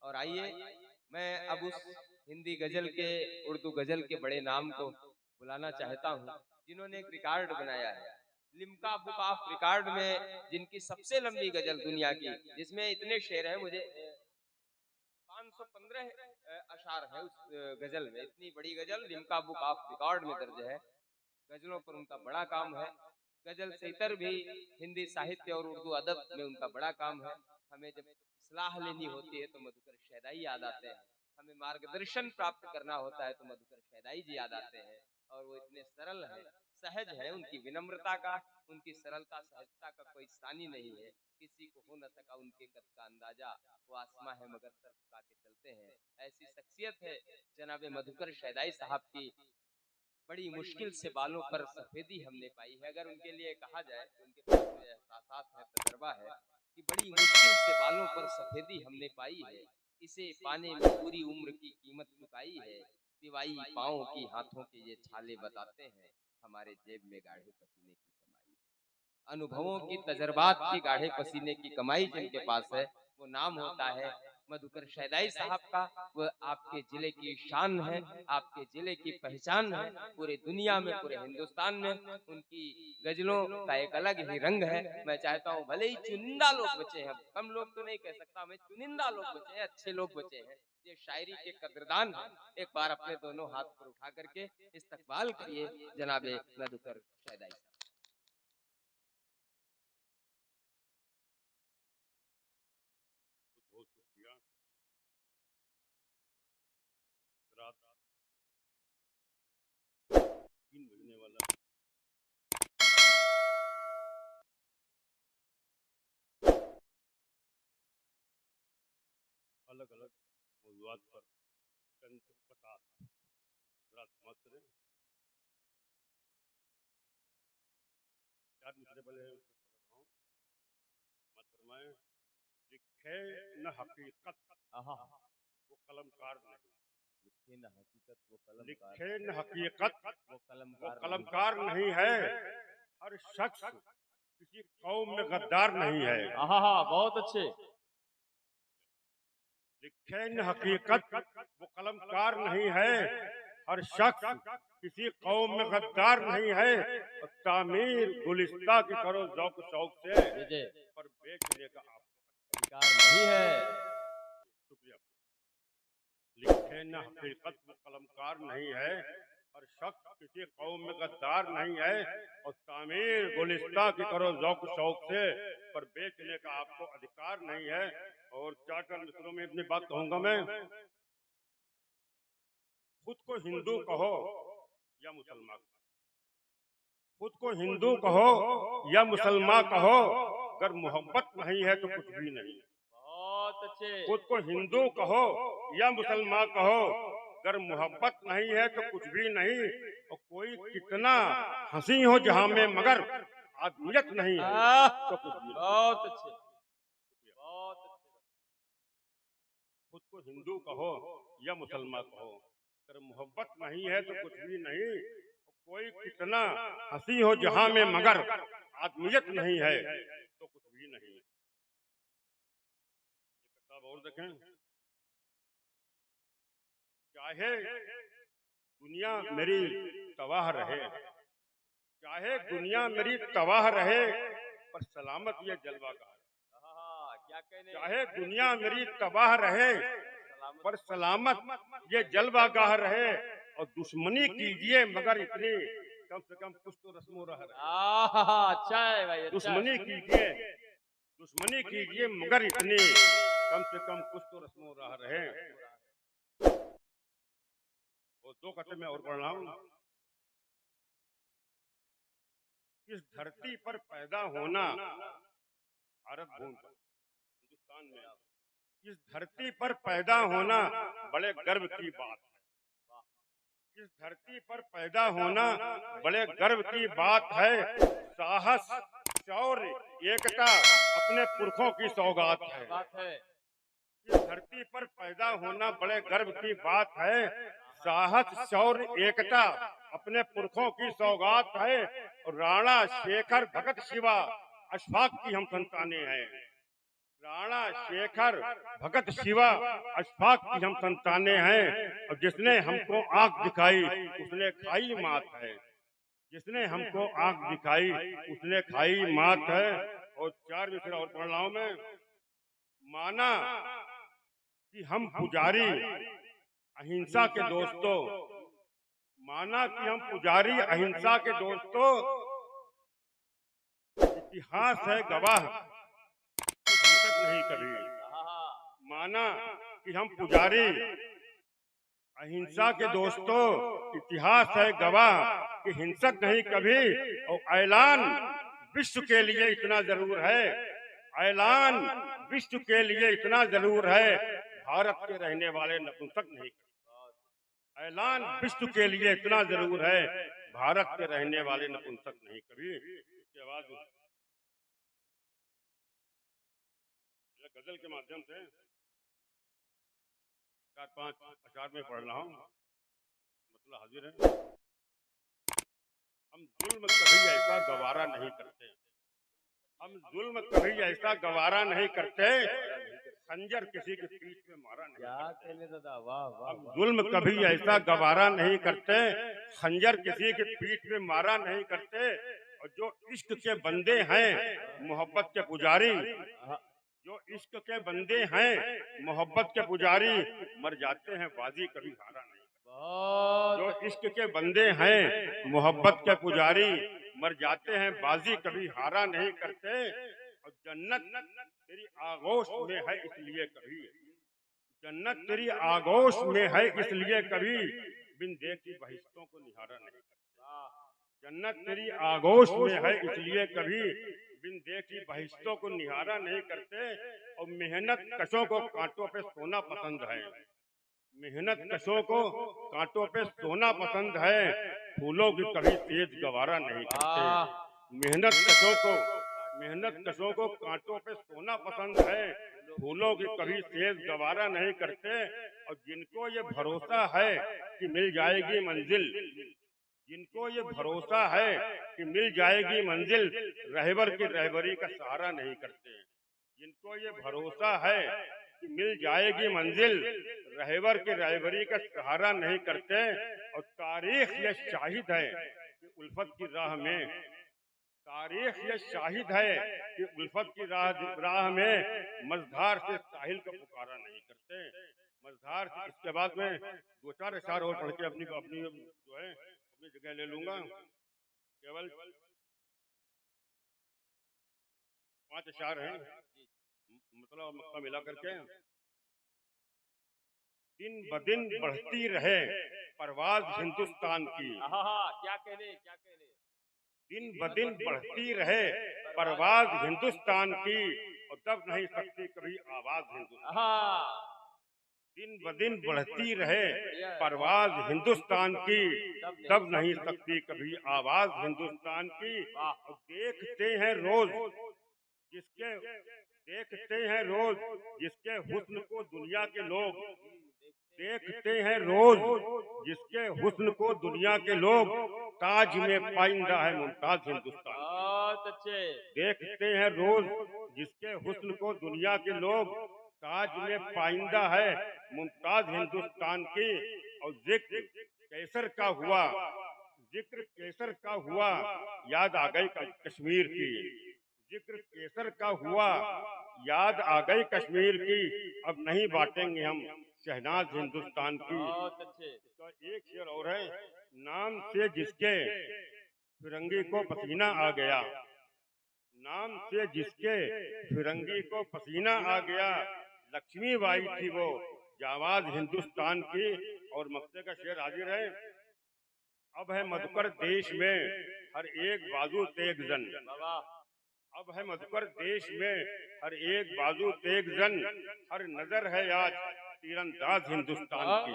और आइए मैं अब उस हिंदी गजल के, उर्दू गजल के बड़े नाम को बुलाना चाहता हूँ, जिन्होंने एक रिकॉर्ड बनाया है लिम्का बुक ऑफ रिकॉर्ड में, जिनकी सबसे लंबी गजल दुनिया की, जिसमें इतने शेर हैं, मुझे 515 अशार है उस गजल में। इतनी बड़ी गजल लिम्का बुक ऑफ रिकॉर्ड में दर्ज है। गजलों पर उनका बड़ा काम है। गजल से इतर भी हिंदी साहित्य और उर्दू अदब में उनका बड़ा काम है। हमें जब इस्लाह लेनी होती है तो मधुकर शहदाई याद आते हैं, हमें मार्गदर्शन प्राप्त करना होता है तो मधुकर शहदाई जी याद आते हैं। और वो इतने सरल है, सहज है, उनकी विनम्रता का, उनकी सरलता सहजता का कोई सानी नहीं है। किसी को हो न सका उनके कद का अंदाजा, वो आसमां है मगर सर झुका के चलते हैं। ऐसी शख्सियत है जनाबे मधुकर शहदाई साहब की। बड़ी मुश्किल से बालों पर सफेदी हमने पाई है। अगर उनके लिए कहा जाए तो उनके पास जो एहसास है, तजर्बा है कि बड़ी मुश्किल से बालों पर सफेदी हमने पाई है, इसे पाने में पूरी उम्र की कीमत चुकाई है। सिवाई पाँव की हाथों के ये छाले बताते हैं, हमारे जेब में गाढ़े पसीने की कमाई। अनुभवों की, तजर्बात की गाढ़े पसीने की कमाई जिनके पास है, वो नाम होता है मधुकर शहदाई साहब का। वह आपके जिले की शान है, आपके जिले की पहचान है, पूरे दुनिया में, पूरे हिंदुस्तान में उनकी गजलों का एक अलग ही रंग है। मैं चाहता हूँ भले ही चुनिंदा लोग बचे हैं, कम लोग तो नहीं कह सकता मैं, चुनिंदा लोग बचे हैं, अच्छे लोग बचे हैं, ये शायरी के कदरदान है। एक बार अपने दोनों हाथ पर उठा करके इस्तकबाल करिए जनाबे मधुकर शहदाई साहब। बहुत शुक्रिया। रात 3 बजने वाला अलग अलग मौजूद पर चंद पता रात मत रहे 4 मिसरे पहले मत फरमाए। लिखे न हकीकत वो कलमकार नहीं, लिखे न हकीकत वो कलमकार, लिखे न हकीकत वो वो कलमकार कलमकार नहीं है। हर शख्स किसी कौम में गद्दार नहीं है। बहुत अच्छे। लिखे न हकीकत वो कलमकार नहीं है। हर शख्स किसी कौम में गद्दार नहीं है। और तामीर गुलिस्ता की करो ज़ौक शौक से, पर बेचने का आपको अधिकार नहीं है। शुक्रिया। लिखे न हकीकत वो कलमकार नहीं है। हर शख्स किसी कौम में गद्दार नहीं है। और तामीर गुलिस्ता की करो ज़ौक शौक से, पर बेचने का आपको अधिकार नहीं है। और 4 मिसरों में अपनी बात कहूंगा मैं। खुद को हिंदू कहो या मुसलमान, खुद को हिंदू कहो या मुसलमान कहो, अगर मोहब्बत नहीं है तो कुछ भी नहीं। बहुत अच्छे। खुद को हिंदू कहो या मुसलमान कहो, अगर मोहब्बत नहीं है तो कुछ भी नहीं। और कोई कितना हंसी हो जहां में मगर आदमियत नहीं है तो कुछ भी नहीं। बहुत अच्छे, बहुत अच्छे। खुद को हिंदू कहो या मुसलमान कहो, अगर मोहब्बत नहीं है तो कुछ भी नहीं। कोई कितना हंसी हो जहां में मगर आदमियत नहीं है तो कुछ भी नहीं। किताब और देखें। चाहे दुनिया मेरी तबाह रहे, चाहे दुनिया मेरी तबाह रहे, पर सलामत ये जलवा का है। चाहे दुनिया मेरी तबाह रहे, पर सलामत ये जलवा गाह रहे। और दुश्मनी कीजिए मगर इतनी, कम से कम कुछ तो रस्मो रह रहे। अच्छा है भाई, दुश्मनी कीजिए, दुश्मनी कीजिए मगर इतनी, कम से कम कुछ तो रस्मो रह रहे। और 2 कटे में और पढ़ रहा हूं। इस धरती पर पैदा होना भारत भूमि पर, हिंदुस्तान में, इस धरती पर पैदा होना बड़े गर्व की बात है। इस धरती पर पैदा होना बड़े गर्व की बात है। साहस, शौर्य, एकता अपने पुरखों की सौगात है। इस धरती पर पैदा होना बड़े गर्व की बात है। साहस, शौर्य, एकता अपने पुरखों की सौगात है। और राणा, शेखर, भगत, शिवा, अशफाक की हम संतानें हैं। राणा, शेखर, भगत, शिवा, अशफाक की हम संतानें हैं। और जिसने हमको आंख दिखाई उसने खाई मात है। जिसने हमको आंख दिखाई उसने खाई मात है। और 4 मिसरा और पढ़ रहा हूं मैं। माना कि हम पुजारी अहिंसा के दोस्तों, माना कि हम पुजारी अहिंसा के दोस्तों, इतिहास है गवाह हिंसक नहीं कभी। माना कि हम पुजारी अहिंसा के दोस्तों, इतिहास है गवाह कि हिंसक नहीं कभी। और ऐलान विश्व के लिए इतना जरूर है, ऐलान विश्व के लिए इतना जरूर है, भारत के रहने वाले नपुंसक नहीं। ऐलान विश्व के लिए इतना जरूर है, भारत के रहने वाले नपुंसक नहीं कभी। इसके बाद गजल के माध्यम से 4-5 अशआर में पढ़ रहा हूँ, मतलब हाजिर है। हम जुल्म कभी ऐसा गवारा नहीं करते, हम जुल्म कभी ऐसा गवारा नहीं करते, खंजर किसी की पीठ पे मारा नहीं करते। हम जुल्म कभी ऐसा गवारा नहीं करते, खंजर किसी की पीठ पे मारा नहीं करते। और जो इश्क के बंदे हैं मोहब्बत के पुजारी, जो इश्क के बंदे हैं मोहब्बत के पुजारी, मर जाते हैं बाजी कभी हारा नहीं। जो इश्क के बंदे हैं मोहब्बत के पुजारी, मर जाते हैं बाजी कभी हारा नहीं करते। और जन्नत तेरी आगोश में है इसलिए कभी, जन्नत तेरी आगोश में है इसलिए कभी, बिन देखी बहिश्तों को निहारा नहीं करते। जन्नत तेरी आगोश में है इसलिए कभी, बिन देखी बहिश्तों को निहारा नहीं करते। और मेहनत कशों को कांटों पे सोना पसंद है, मेहनत कशों को कांटों पे सोना पसंद है, फूलों की कभी तेज गवारा नहीं करते। मेहनत कशों को कांटों पे सोना पसंद है, फूलों की कभी तेज गवारा नहीं करते। और जिनको ये भरोसा है कि मिल जाएगी मंजिल, जिनको ये भरोसा है कि मिल जाएगी मंजिल, रहबर की रहबरी का सहारा नहीं करते। जिनको ये भरोसा है कि मिल जाएगी मंजिल, रहबर की रहबरी का सहारा नहीं करते। और तारीख ये शाहिद है कि उल्फत की राह में, तारीख ये शाहिद है कि उल्फत की राह में मझधार से साहिल को पुकारा नहीं करते। मझधार से, इसके बाद में 2-4 अशआर और पढ़ के अपनी जो है अपनी जगह ले लूंगा। केवल 5 अशआर हैं, मतलब मक्का मिला करके। दिन ब दिन बढ़ती रहे परवाज हिंदुस्तान की, क्या कहने, क्या कहने। दिन ब दिन बढ़ती रहे परवाज हिंदुस्तान की, और दब नहीं सकती कभी आवाज हिंदुस्तान। दिन ब दिन बढ़ती रहे परवाज हिंदुस्तान की, दब नहीं सकती कभी आवाज हिंदुस्तान की। और देखते हैं रोज जिसके हुस्न को दुनिया के लोग, देखते हैं रोज जिसके हुस्न को दुनिया के लोग, ताज में पाइंदा है मुमताज हिंदुस्तान। बहुत अच्छे। देखते हैं रोज जिसके हुस्न को दुनिया के लोग, ताज में पाइंदा है मुमताज हिंदुस्तान की। और जिक्र कैसर का हुआ याद आ गई कश्मीर की, जिक्र कैसर का हुआ याद आ गई कश्मीर की। अब नहीं बांटेंगे हम शहनाज हिंदुस्तान की। तो एक शेर और है। नाम से जिसके फिरंगी को पसीना आ गया, नाम से जिसके फिरंगी को पसीना आ गया, लक्ष्मी बाई थी वो जावाज हिंदुस्तान की। और मक्ते का शेर हाजिर है। अब है मधुकर देश में हर एक बाजू तेग जन, अब है मधुकर देश में हर एक बाजू तेग जन, हर नजर है आज तीरंदाज हिंदुस्तान की।